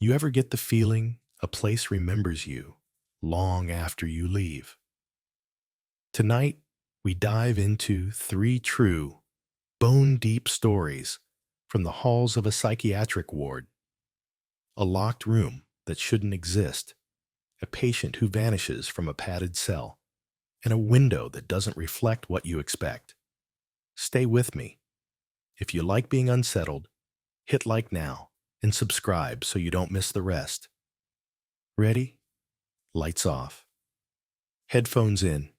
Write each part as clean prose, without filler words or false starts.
You ever get the feeling a place remembers you long after you leave? Tonight, we dive into three true, bone-deep stories from the halls of a psychiatric ward. A locked room that shouldn't exist, a patient who vanishes from a padded cell, and a window that doesn't reflect what you expect. Stay with me. If you like being unsettled, hit like now and subscribe so you don't miss the rest. Ready? Lights off. Headphones in.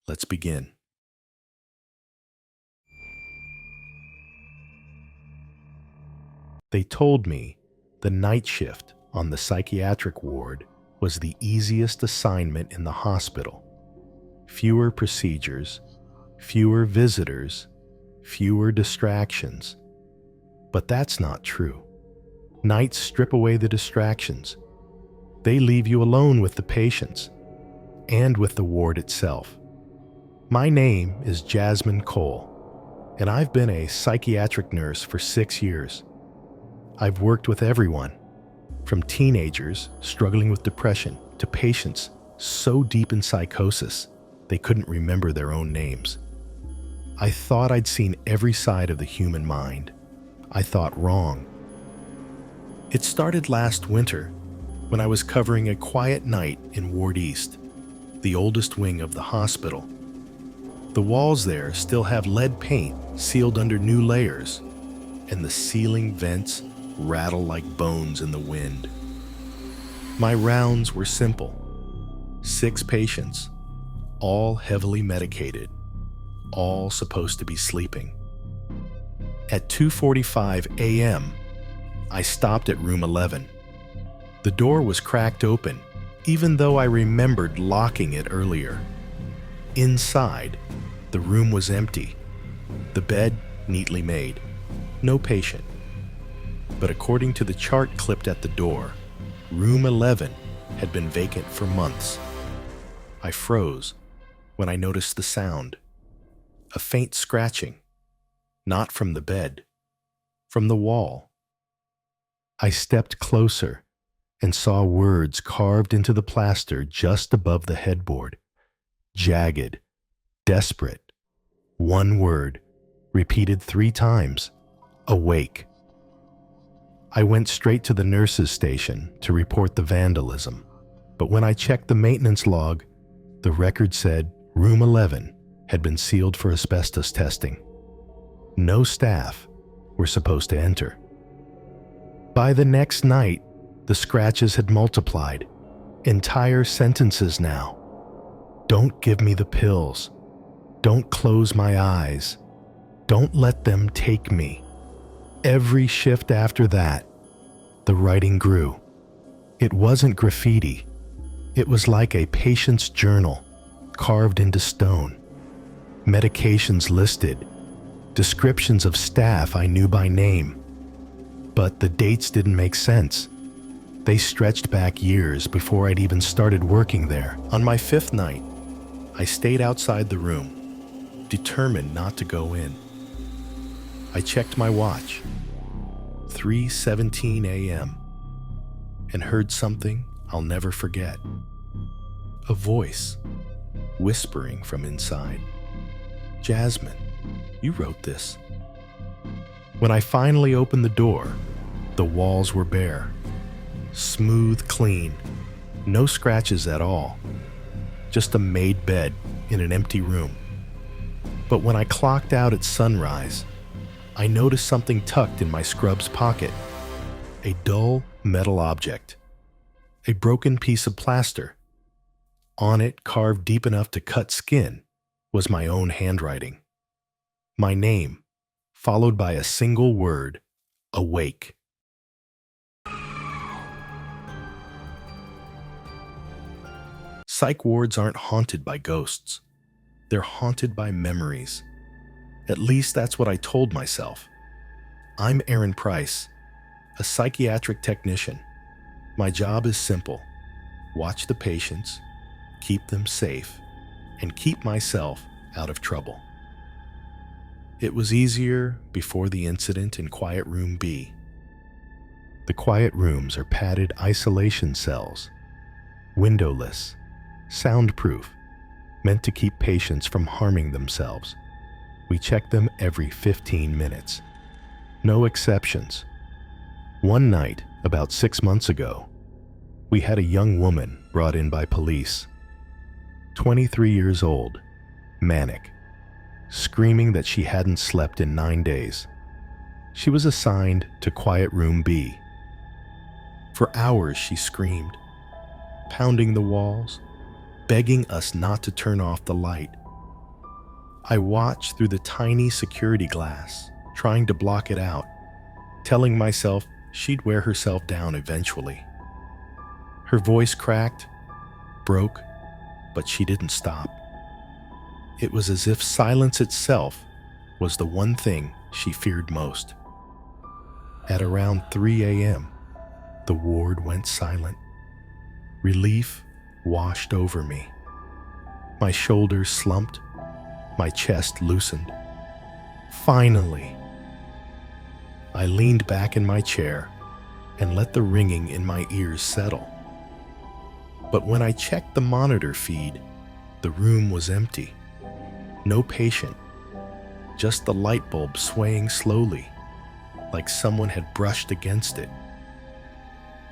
Let's begin. They told me the night shift on the psychiatric ward was the easiest assignment in the hospital. Fewer procedures, fewer visitors, fewer distractions. But that's not true. Nights strip away the distractions. They leave you alone with the patients and with the ward itself. My name is Jasmine Cole, and I've been a psychiatric nurse for 6 years. I've worked with everyone, from teenagers struggling with depression to patients so deep in psychosis they couldn't remember their own names. I thought I'd seen every side of the human mind. I thought wrong. It started last winter when I was covering a quiet night in Ward East, the oldest wing of the hospital. The walls there still have lead paint sealed under new layers, and the ceiling vents rattle like bones in the wind. My rounds were simple. 6 patients, all heavily medicated, all supposed to be sleeping. At 2:45 a.m., I stopped at room 11. The door was cracked open, even though I remembered locking it earlier. Inside, the room was empty. The bed neatly made. No patient. But according to the chart clipped at the door, room 11 had been vacant for months. I froze when I noticed the sound. A faint scratching. Not from the bed. From the wall. I stepped closer and saw words carved into the plaster just above the headboard. Jagged. Desperate. One word, repeated 3 times. Awake. I went straight to the nurse's station to report the vandalism, but when I checked the maintenance log, the record said room 11 had been sealed for asbestos testing. No staff were supposed to enter. By the next night, the scratches had multiplied. Entire sentences now. Don't give me the pills. Don't close my eyes. Don't let them take me. Every shift after that, the writing grew. It wasn't graffiti. It was like a patient's journal, carved into stone. Medications listed, descriptions of staff I knew by name. But the dates didn't make sense. They stretched back years before I'd even started working there. On my 5th night, I stayed outside the room, determined not to go in. I checked my watch, 3:17 a.m., and heard something I'll never forget. A voice whispering from inside. Jasmine, you wrote this. When I finally opened the door, the walls were bare. Smooth, clean, no scratches at all. Just a made bed in an empty room. But when I clocked out at sunrise, I noticed something tucked in my scrub's pocket. A dull metal object. A broken piece of plaster. On it, carved deep enough to cut skin, was my own handwriting. My name, followed by a single word, awake. Psych wards aren't haunted by ghosts. They're haunted by memories. At least that's what I told myself. I'm Aaron Price, a psychiatric technician. My job is simple. Watch the patients, keep them safe, and keep myself out of trouble. It was easier before the incident in Quiet Room B. The quiet rooms are padded isolation cells, windowless, soundproof, meant to keep patients from harming themselves. We check them every 15 minutes. No exceptions. One night, about 6 months ago, we had a young woman brought in by police. 23 years old, manic, screaming that she hadn't slept in 9 days. She was assigned to Quiet Room B. For hours she screamed, pounding the walls, begging us not to turn off the light. I watched through the tiny security glass, trying to block it out, telling myself she'd wear herself down eventually. Her voice cracked, broke, but she didn't stop. It was as if silence itself was the one thing she feared most. At around 3 a.m., the ward went silent. Relief washed over me. My shoulders slumped, my chest loosened. Finally! I leaned back in my chair and let the ringing in my ears settle. But when I checked the monitor feed, the room was empty. No patient, just the light bulb swaying slowly, like someone had brushed against it.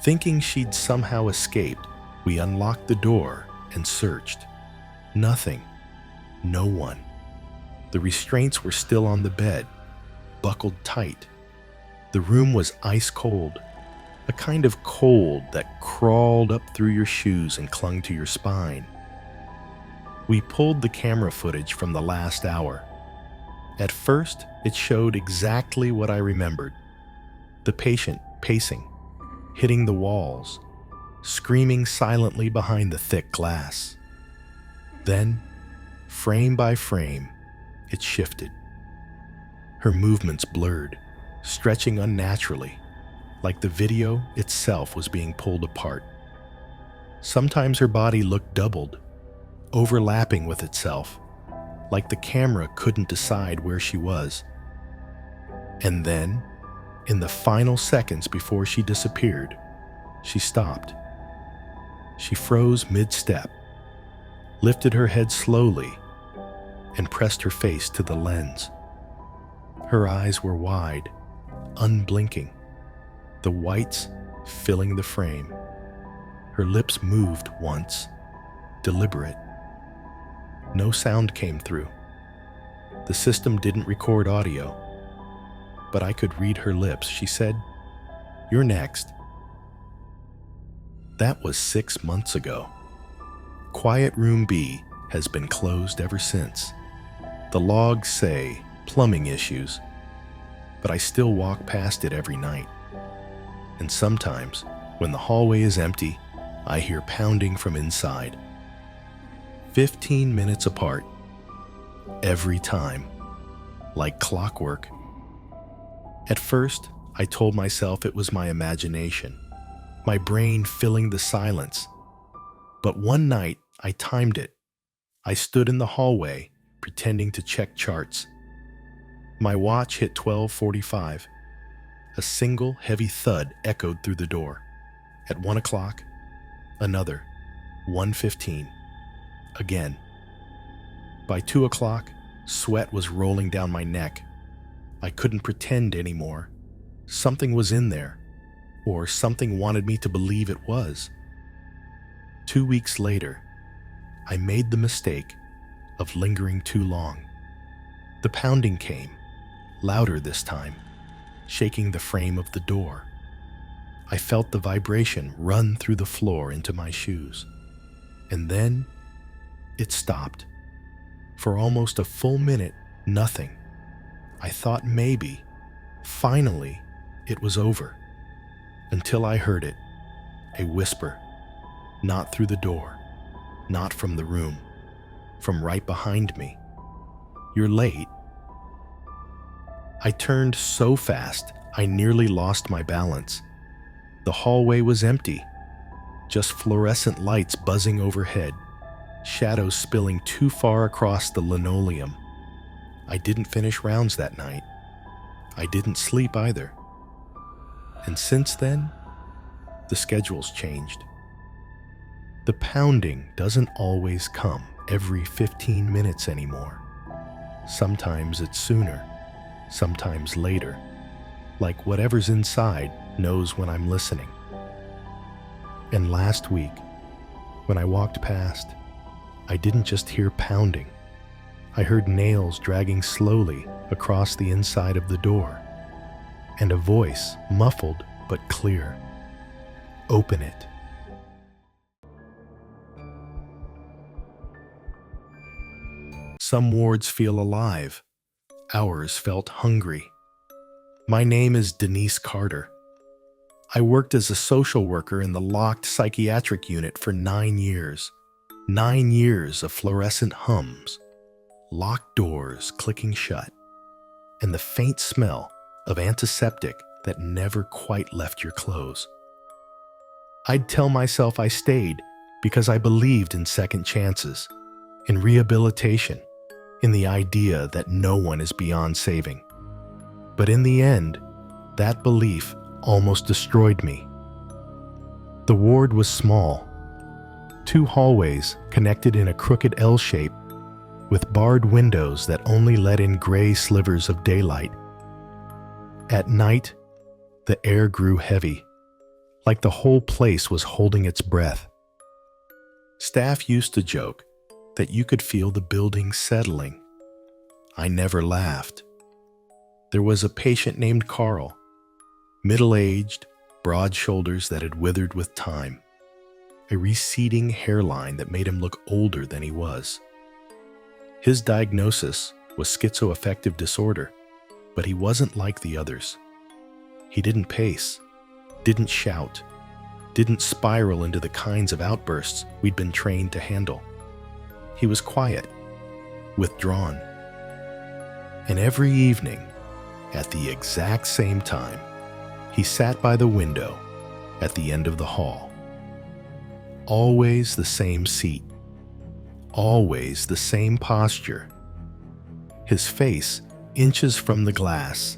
Thinking she'd somehow escaped, we unlocked the door and searched. Nothing. No one. The restraints were still on the bed, buckled tight. The room was ice cold, a kind of cold that crawled up through your shoes and clung to your spine. We pulled the camera footage from the last hour. At first, it showed exactly what I remembered. The patient pacing, hitting the walls, screaming silently behind the thick glass. Then, frame by frame, it shifted. Her movements blurred, stretching unnaturally, like the video itself was being pulled apart. Sometimes her body looked doubled, overlapping with itself, like the camera couldn't decide where she was. And then, in the final seconds before she disappeared, she stopped. She froze mid-step, lifted her head slowly, and pressed her face to the lens. Her eyes were wide, unblinking, the whites filling the frame. Her lips moved once, deliberate. No sound came through. The system didn't record audio, but I could read her lips. She said, "You're next." That was 6 months ago. Quiet Room B has been closed ever since. The logs say plumbing issues, but I still walk past it every night. And sometimes, when the hallway is empty, I hear pounding from inside. 15 minutes apart, every time, like clockwork. At first, I told myself it was my imagination, my brain filling the silence. But one night, I timed it. I stood in the hallway, pretending to check charts. My watch hit 12:45. A single heavy thud echoed through the door. At 1 o'clock, another. 1:15. Again. By 2 o'clock, sweat was rolling down my neck. I couldn't pretend anymore. Something was in there, or something wanted me to believe it was. 2 weeks later, I made the mistake of lingering too long. The pounding came, louder this time, shaking the frame of the door. I felt the vibration run through the floor into my shoes. And then it stopped. For almost a full minute, nothing. I thought maybe, finally, it was over. Until I heard it, a whisper, not through the door, not from the room, from right behind me. "You're late." I turned so fast, I nearly lost my balance. The hallway was empty, just fluorescent lights buzzing overhead, shadows spilling too far across the linoleum. I didn't finish rounds that night. I didn't sleep either. And since then, the schedule's changed. The pounding doesn't always come every 15 minutes anymore. Sometimes it's sooner, sometimes later, like whatever's inside knows when I'm listening. And last week, when I walked past, I didn't just hear pounding. I heard nails dragging slowly across the inside of the door, and a voice, muffled but clear. Open it. Some wards feel alive. Ours felt hungry. My name is Denise Carter. I worked as a social worker in the locked psychiatric unit for 9 years. 9 years of fluorescent hums, locked doors clicking shut, and the faint smell of antiseptic that never quite left your clothes. I'd tell myself I stayed because I believed in second chances, in rehabilitation, in the idea that no one is beyond saving. But in the end, that belief almost destroyed me. The ward was small. 2 hallways connected in a crooked L shape with barred windows that only let in gray slivers of daylight. At night, the air grew heavy, like the whole place was holding its breath. Staff used to joke that you could feel the building settling. I never laughed. There was a patient named Carl, middle-aged, broad shoulders that had withered with time, a receding hairline that made him look older than he was. His diagnosis was schizoaffective disorder, but he wasn't like the others. He didn't pace, didn't shout, didn't spiral into the kinds of outbursts we'd been trained to handle. He was quiet, withdrawn. And every evening, at the exact same time, he sat by the window at the end of the hall. Always the same seat, always the same posture. His face inches from the glass,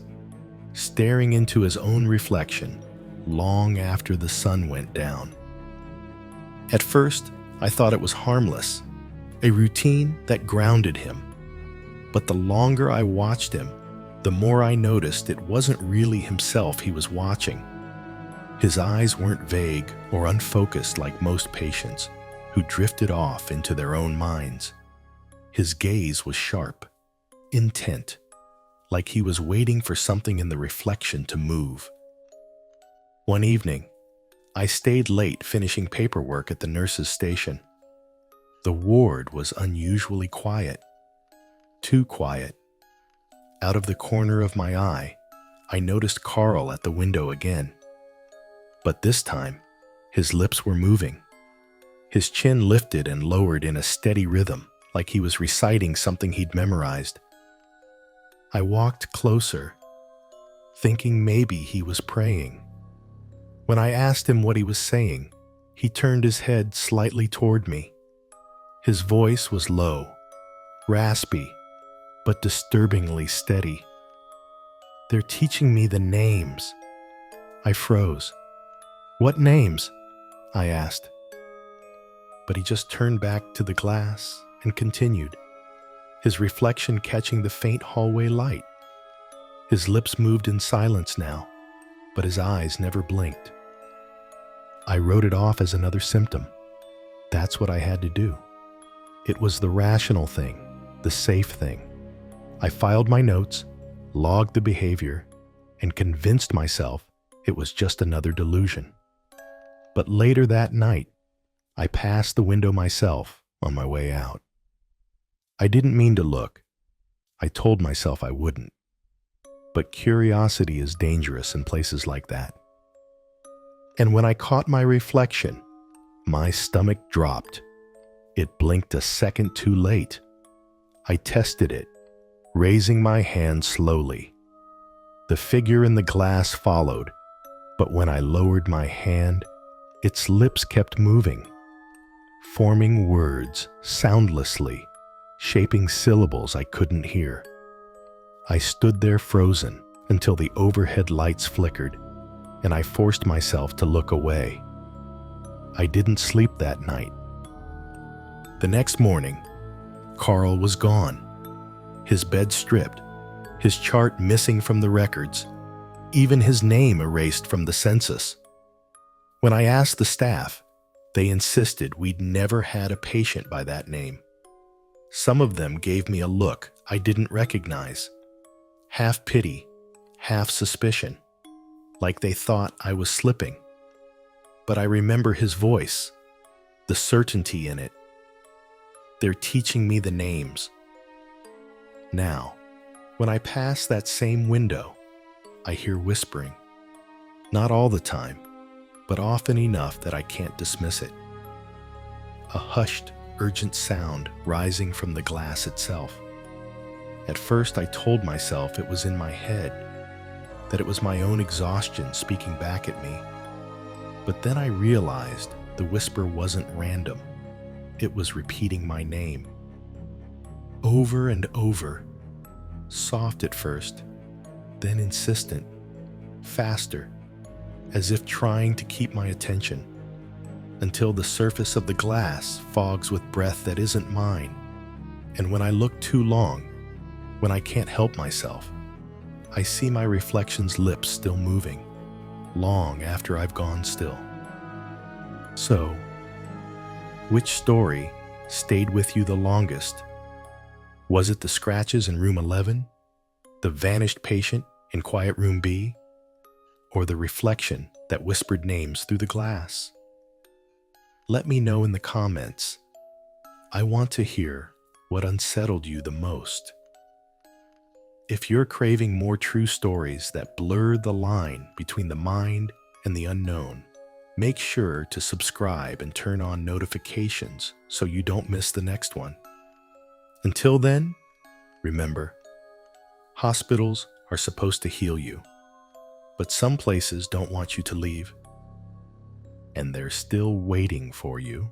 staring into his own reflection long after the sun went down. At first, I thought it was harmless, a routine that grounded him. But the longer I watched him, the more I noticed it wasn't really himself he was watching. His eyes weren't vague or unfocused like most patients who drifted off into their own minds. His gaze was sharp, intent, like he was waiting for something in the reflection to move. One evening, I stayed late finishing paperwork at the nurse's station. The ward was unusually quiet, too quiet. Out of the corner of my eye, I noticed Carl at the window again. But this time, his lips were moving. His chin lifted and lowered in a steady rhythm, like he was reciting something he'd memorized. I walked closer, thinking maybe he was praying. When I asked him what he was saying, he turned his head slightly toward me. His voice was low, raspy, but disturbingly steady. "They're teaching me the names." I froze. "What names?" I asked. But he just turned back to the glass and continued, his reflection catching the faint hallway light. His lips moved in silence now, but his eyes never blinked. I wrote it off as another symptom. That's what I had to do. It was the rational thing, the safe thing. I filed my notes, logged the behavior, and convinced myself it was just another delusion. But later that night, I passed the window myself on my way out. I didn't mean to look. I told myself I wouldn't. But curiosity is dangerous in places like that. And when I caught my reflection, my stomach dropped. It blinked a second too late. I tested it, raising my hand slowly. The figure in the glass followed, but when I lowered my hand, its lips kept moving, forming words soundlessly, shaping syllables I couldn't hear. I stood there frozen until the overhead lights flickered. and I forced myself to look away. I didn't sleep that night. The next morning, Carl was gone. His bed stripped, his chart missing from the records, even his name erased from the census. When I asked the staff, they insisted we'd never had a patient by that name. Some of them gave me a look I didn't recognize, half pity, half suspicion, like they thought I was slipping. But I remember his voice, the certainty in it. They're teaching me the names. Now, when I pass that same window, I hear whispering. Not all the time, but often enough that I can't dismiss it. A hushed, urgent sound rising from the glass itself. At first, I told myself it was in my head, that it was my own exhaustion speaking back at me. But then I realized the whisper wasn't random. It was repeating my name. Over and over. Soft at first, then insistent, faster, as if trying to keep my attention, until the surface of the glass fogs with breath that isn't mine. And when I look too long, when I can't help myself, I see my reflection's lips still moving, long after I've gone still. So, which story stayed with you the longest? Was it the scratches in room 11, the vanished patient in quiet room B, or the reflection that whispered names through the glass? Let me know in the comments. I want to hear what unsettled you the most. If you're craving more true stories that blur the line between the mind and the unknown, make sure to subscribe and turn on notifications so you don't miss the next one. Until then, remember, hospitals are supposed to heal you, but some places don't want you to leave, and they're still waiting for you.